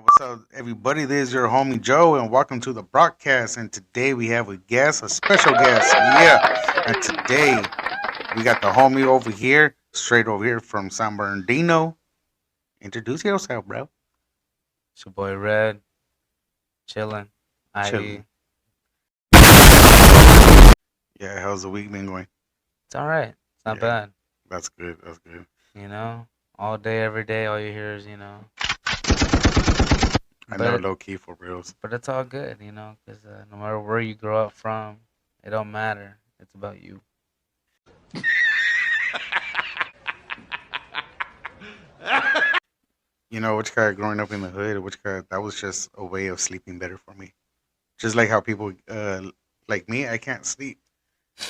What's up, everybody? This is your homie Joe, and welcome to the broadcast. And today we have a guest, a special guest. Yeah. And today we got the homie over here, straight over here from San Bernardino. Introduce yourself, bro. It's your boy Red, chilling, Chilling. i.e. Yeah, how's the week been going? It's alright. It's not Yeah, bad. that's good. That's good. You know? All day, every day, all you hear is, I know, But low key for reals. but it's all good, because no matter where you grow up from, it don't matter. It's about you. Which guy growing up in the hood, which guy that was just a way of sleeping better for me. Just like how people, like me, I can't sleep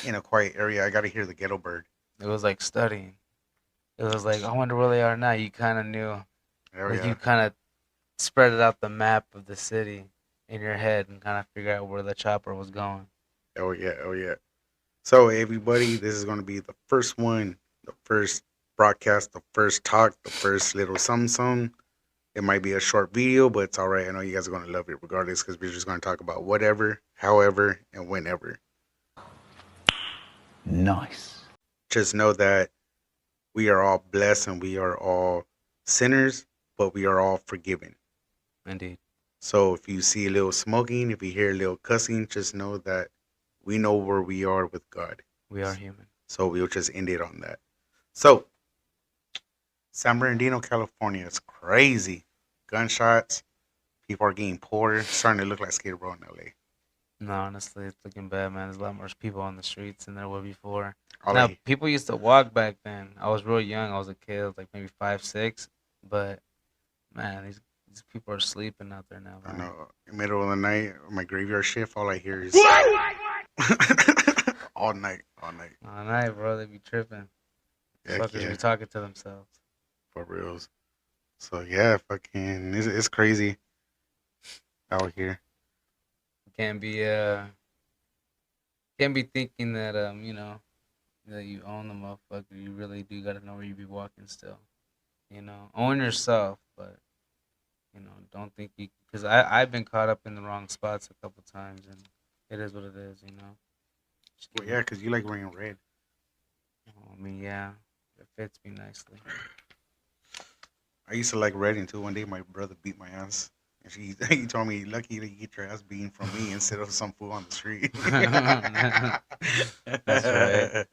in a quiet area. I got to hear the ghetto bird. It was like studying. It was like, I wonder where they are now. You kind of knew. Oh Like, you yeah. kind of spread it out the map of the city in your head and kind of figure out where the chopper was going. Oh yeah. Oh yeah. So, everybody, this is going to be the first one, the first broadcast, the first talk, the first little something. It might be a short video, but it's all right. I know you guys are going to love it regardless because we're just going to talk about whatever, however, and whenever. Nice. Just know that we are all blessed and we are all sinners, but we are all forgiven. Indeed. So, if you see a little smoking, if you hear a little cussing, just know that we know where we are with God. We are human. So, we'll just end it on that. So, San Bernardino, California. It's crazy. Gunshots. People are getting poor. Starting to look like Skid Row in LA. No, honestly, it's looking bad, man. There's a lot more people on the streets than there were before. All Now, I, people used to walk back then. I was real young. I was a kid, I was like maybe 5, 6. But man, these people are sleeping out there now, I man. know. In the middle of the night, my graveyard shift, all I hear is all night, all night. All night, bro, they be tripping. Heck Fuckers yeah, be talking to themselves. for reals. So yeah, fucking, it's crazy out here. Can't be uh, can't be thinking that that you own the motherfucker. You really do gotta know where you be walking still. Own yourself, but don't think you, because I've been caught up in the wrong spots a couple times, and it is what it is. Just Well, keep, yeah, because you like wearing red. I mean, yeah, it fits me nicely. I used to like red until one day my brother beat my ass. And he told me, lucky that you get your ass beaten from me instead of some fool on the street. That's right.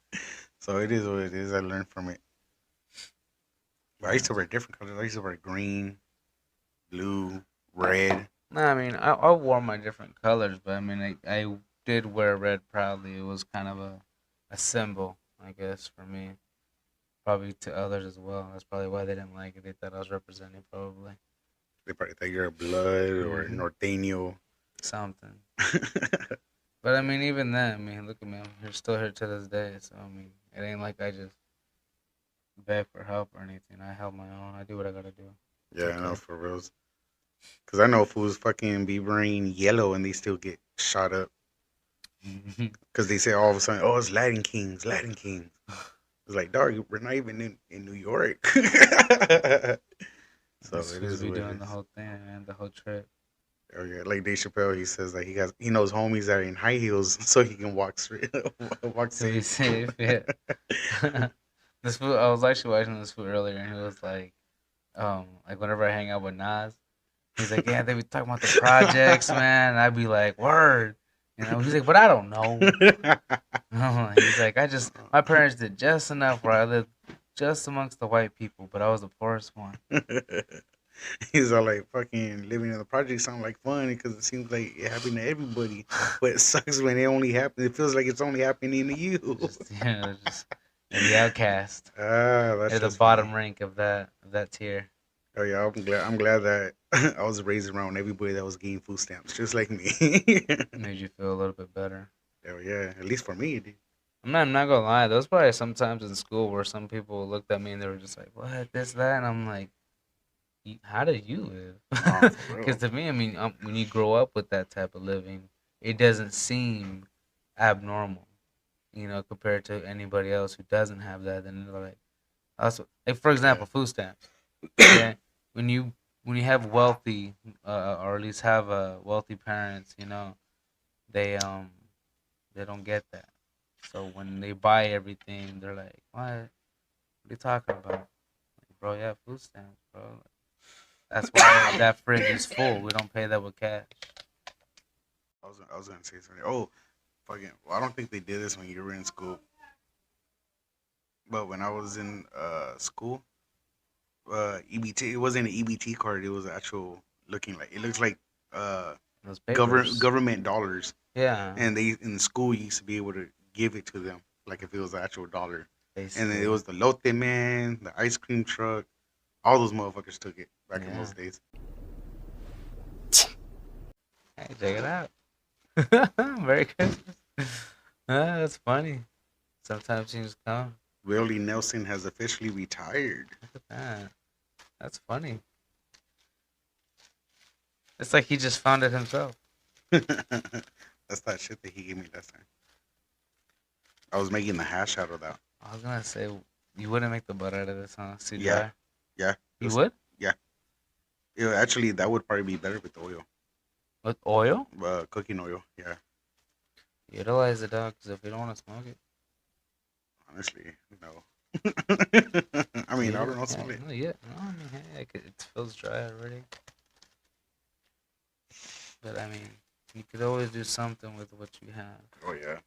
So it is what it is. I learned from it. But I Yeah. used to wear different colors. I used to wear green, blue, red. No, I mean, I wore my different colors, but I mean, I did wear red proudly. It was kind of a symbol, I guess, for me. Probably to others as well. That's probably why they didn't like it. They thought I was representing probably. They probably think you're a blood or Hmm. norteño. Something. But I mean, even then, I mean, look at me. I'm here, still here to this day. So I mean, it ain't like I just beg for help or anything. I help my own. I do what I gotta do. It's Yeah, I know okay. for reals. Because I know fools fucking be wearing yellow and they still get shot up. Because they say all of a sudden, oh, it's Latin Kings, Latin Kings. It's like, dog, we're not even in New York. So These it fools is be what it doing the is. whole thing, man. The whole trip. Oh yeah, like Dave Chappelle, he says that he knows homies that are in high heels so he can walk straight, walk To be safe. safe, yeah. This fool, I was actually watching this fool earlier, and he was like whenever I hang out with Nas, he's like, yeah, they be talking about the projects, man. And I'd be like, word, He's like, but I don't know. He's like, my parents did just enough where I lived just amongst the white people, but I was the poorest one. He's all like, fucking living in the project sound like fun because it seems like it happened to everybody, but it sucks when it only happens. It feels like it's only happening to you. Just just you're the outcast. That's You're the just funny. bottom rank of that tier. Oh yeah, I'm glad. I'm glad that I was raised around everybody that was getting food stamps, just like me. Made you feel a little bit better. Oh yeah, at least for me, it did. I'm not gonna lie. There was probably sometimes in school where some people looked at me and they were just like, "What? This, that?" And I'm like, How do you Oh, live?" for Because real. to me, I mean, when you grow up with that type of living, it doesn't seem abnormal, compared to anybody else who doesn't have that. And they're like, also, like for example, Yeah. food stamps. Okay, when you when you have wealthy, or at least have wealthy parents, they don't get that. So when they buy everything, they're like, "What? What are you talking about, like, bro? Yeah, food stamps, bro. That's why that fridge is full. We don't pay that with cash." I was gonna say something. Oh, fucking. Well, I don't think they did this when you were in school, but when I was in school, EBT. It wasn't an EBT card. It was actual looking like it looks like uh Those papers. government dollars, Yeah, and they in school you used to be able to give it to them like if it was an actual dollar. And then it basically. was the lote man, the ice cream truck. All those motherfuckers took it back in Yeah. those days. Hey, check it out. Merry Christmas. That's funny. Sometimes things come. Willie Nelson has officially retired. Look at that. That's funny. It's like he just found it himself. That's that shit that he gave me last time. I was making the hash out of that. I was gonna say you wouldn't make the butter out of this, huh? It's too Yeah, dry. yeah, You would? yeah. Actually, that would probably be better with oil, With oil? cooking oil. Yeah, Utilize it, dog. Because if you don't want to smoke it, honestly, no. I mean, I yeah, don't know, yeah, smell it. no, yeah. No, I mean, hey, it feels dry already. But I mean, you could always do something with what you have. Oh yeah.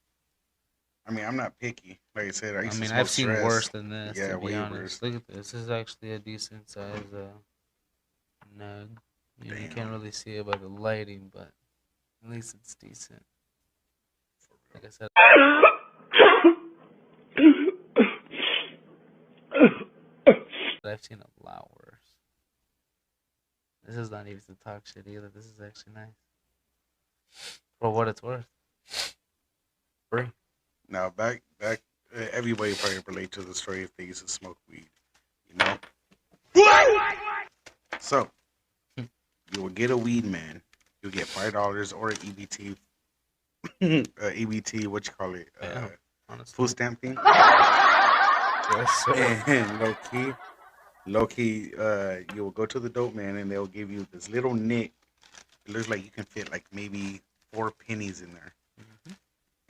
I mean, I'm not picky. Like I said, I I used to mean, smoke I've seen worse stress. than this, to Yeah, be way honest. worse. Look at this. This is actually a decent size nug. You can't Damn. really see it by the lighting, but at least it's decent. For Like real. I said, I've seen a lot worse. This is not even to talk shit either. This is actually nice. For what it's worth. Free. Now back. Everybody probably relate to the story if they used to smoke weed. You know. So you will get a weed man. You'll get $5 or an EBT. EBT. What you call it? Yeah, Food honestly. stamp thing. Yes, sir. And low key, you will go to the dope man and they'll give you this little nick. It looks like you can fit like maybe 4 pennies in there. Hmm.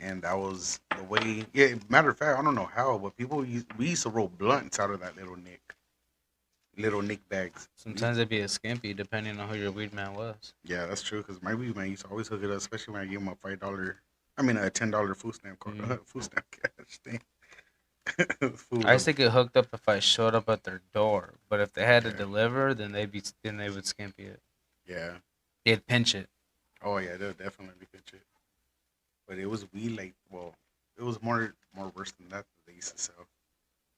And that was the way. Yeah, matter of fact, I don't know how, but we used to roll blunts out of that little nick bags. Sometimes it'd be a skimpy depending on who your weed man was. Yeah, that's true. Cause my weed man used to always hook it up, especially when I gave him a $5. I mean, a $10 food stamp card, Mm. food stamp cash thing. Food I used was, to get hooked up if I showed up at their door, but if they had to yeah, deliver, then they would skimpy it. yeah. They'd pinch it. Oh yeah, they'll definitely pitch it. But it was weed like, well, it was more worse than that they used to sell.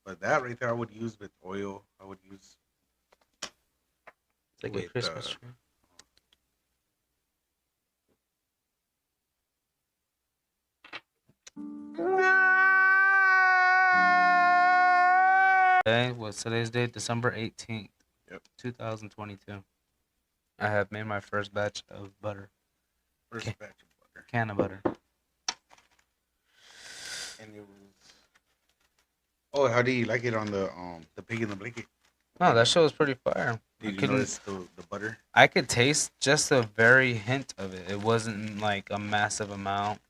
But that right there, I would use with oil. I would use It's like a with Christmas tree. Today was today's date, December 18th, yep, 2022. I have made my first batch of butter. first batch of butter, Can of butter. and it was. Oh, how do you like it on the pig in the blanket? No, that shit was pretty fire. Did you notice the butter? I could taste just a very hint of it. It wasn't like a massive amount.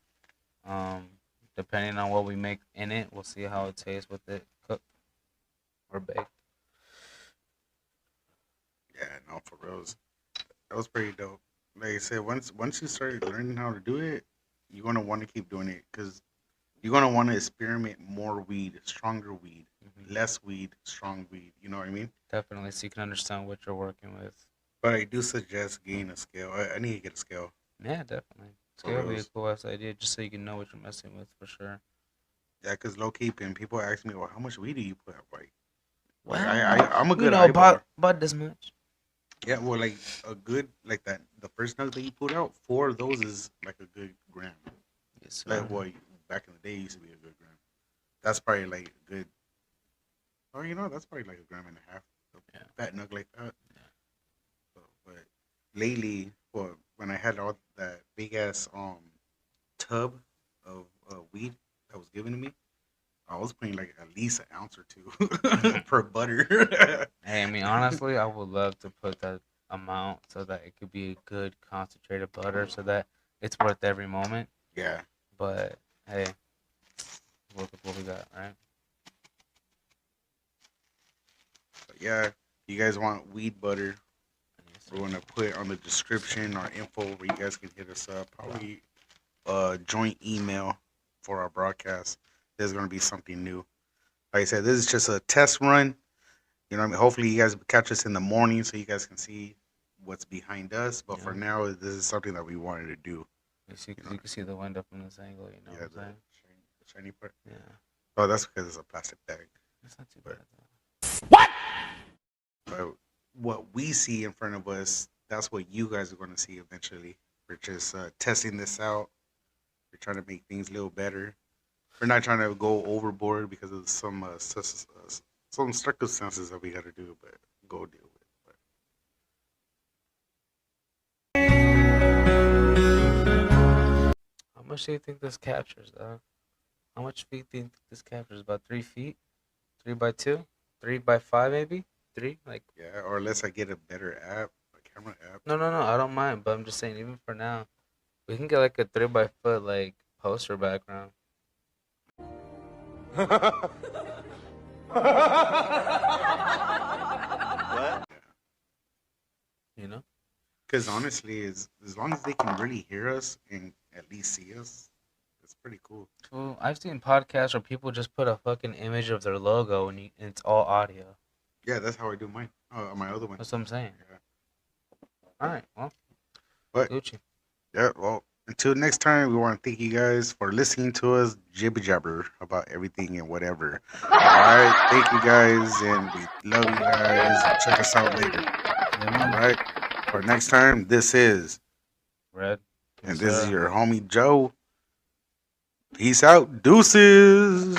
Um, Depending on what we make in it, we'll see how it tastes with it cooked or baked. Yeah, no, for real, that was pretty dope. Like I said, once you start learning how to do it, you're gonna want to keep doing it because you're gonna want to experiment more weed, stronger weed, Hmm. less weed, strong weed. You know what I mean? Definitely, so you can understand what you're working with. But I do suggest getting a scale. I need to get a scale Yeah, definitely. for Scale would be a reals. cool ass idea, just so you can know what you're messing with for sure. Yeah, because low key, and people ask me, well, how much weed do you put out? Like Well, I'm a we good know eyeballer. about this much. Yeah, well, like a good like that. The first nug that you put out, 4 of those is like a good gram. Yes, sir. Like what back in the day used to be a good gram. That's probably like a good. Oh, that's probably like a gram and a half. A Yeah. fat nug like that. Yeah. So, but lately, well, when I had all that big ass tub of weed that was given to me, I was putting like at least an ounce or two per butter. Hey, I mean, honestly, I would love to put that. amount so that it could be a good concentrated butter so that it's worth every moment. Yeah. But hey, look at what we got, right? But yeah, you guys want weed butter? Yes, We're sir. gonna put on the description our info where you guys can hit us up. Probably joint email for our broadcast. There's gonna be something new. Like I said, this is just a test run. You know what I mean? Hopefully you guys catch us in the morning so you guys can see what's behind us. But for Yeah. now, this is something that we wanted to do. You see, You because know, you can see the window from this angle. You know yeah, what I'm the saying? shiny part. Yeah, Oh, that's because it's a plastic bag. it's not too But, bad though. but what we see in front of us, that's what you guys are going to see eventually. We're just testing this out. We're trying to make things a little better. We're not trying to go overboard because of some circumstances that we got to do, but go deal with. But How much do you think this captures, dog? How much feet do you think this captures? About 3 feet? 3x2? 3x5 maybe? Three? Like yeah, or unless I get a better app, a camera app. no, no, no. I don't mind, but I'm just saying. Even for now, we can get like a 3x4 like poster background. You know? Because honestly, as long as they can really hear us and at least see us, it's pretty cool. Well, I've seen podcasts where people just put a fucking image of their logo and it's all audio. Yeah, that's how I do mine. Oh, my other one. That's what I'm saying. Yeah. All right, well, But Gucci. yeah, well, until next time, we want to thank you guys for listening to us jibber jabber about everything and whatever. All right, thank you guys, and we love you guys. And check us out later. All right, for next time, this is Red. and Yes, this is sir. your homie Joe. Peace out, deuces.